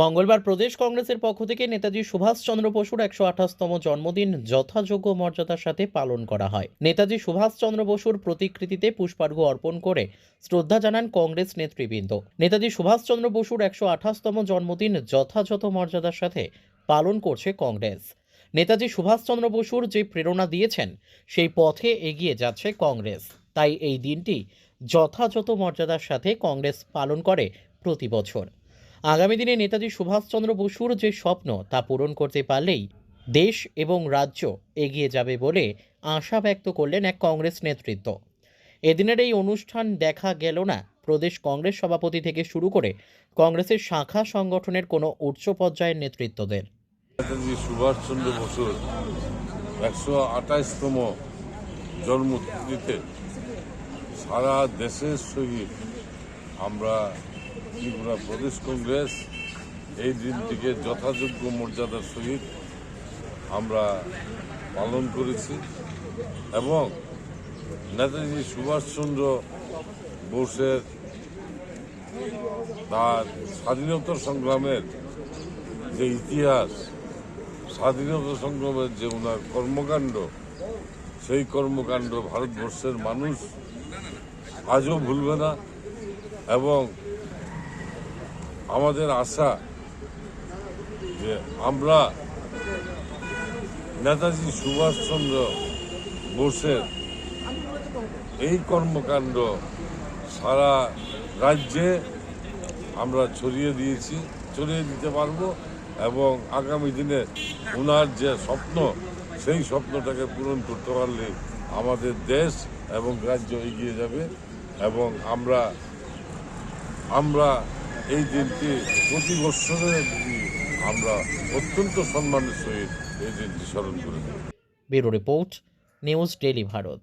মঙ্গলবার প্রদেশ কংগ্রেসের পক্ষ থেকে নেতাজি সুভাষচন্দ্র বসুর 128তম জন্মদিন যথাযোগ্য মর্যাদার সাথে পালন করা হয়। নেতাজি সুভাষচন্দ্র বসুর প্রতিকৃতিতে পুষ্পার্ঘ্য অর্পণ করে শ্রদ্ধা জানান কংগ্রেস নেতৃবৃন্দ। নেতাজি সুভাষচন্দ্র বসুর 128তম জন্মদিন যথাযথ মর্যাদার সাথে পালন করছে কংগ্রেস। নেতাজি সুভাষচন্দ্র বসুর যে প্রেরণা দিয়েছেন সেই পথে এগিয়ে যাচ্ছে কংগ্রেস। তাই এই দিনটি যথাযথ মর্যাদার সাথে কংগ্রেস পালন করে প্রতি বছর। আগামী দিনে নেতাজি সুভাষচন্দ্র বসুর যে স্বপ্ন তা পূরণ করতে পারলেই দেশ এবং রাজ্য এগিয়ে যাবে বলে আশা ব্যক্ত করলেন এক কংগ্রেস নেতৃত্ব। এদিনের এই অনুষ্ঠান দেখা গেল না প্রদেশ কংগ্রেস সভাপতি থেকে শুরু করে কংগ্রেসের শাখা সংগঠনের কোনো উচ্চ পর্যায়ের নেতৃত্বদের। নেতাজি সুভাষচন্দ্র বসুর 128তম জন্মতিথিতে সারা দেশের সহিত আমরা ত্রিপুরা প্রদেশ কংগ্রেস এই দিনটিকে যথাযোগ্য মর্যাদার সহিত আমরা পালন করেছি এবং নেতাজি সুভাষচন্দ্র বোসের তার স্বাধীনতা সংগ্রামের যে ইতিহাস, স্বাধীনতা সংগ্রামের যে ওনার কর্মকাণ্ড, সেই কর্মকাণ্ড ভারতবর্ষের মানুষ আজও ভুলবে না এবং আমাদের আশা যে আমরা নেতাজি সুভাষচন্দ্র বোসের এই কর্মকাণ্ড সারা রাজ্যে আমরা ছড়িয়ে দিতে পারবো এবং আগামী দিনে ওনার যে স্বপ্ন, সেই স্বপ্নটাকে পূরণ করতে পারলে আমাদের দেশ এবং রাজ্য এগিয়ে যাবে এবং আমরা এই দিনটি প্রতি বৎসরের আমরা অত্যন্ত সম্মানের সহিত এই দিনটি স্মরণ করে থাকি। Bureau report, news daily Bharat.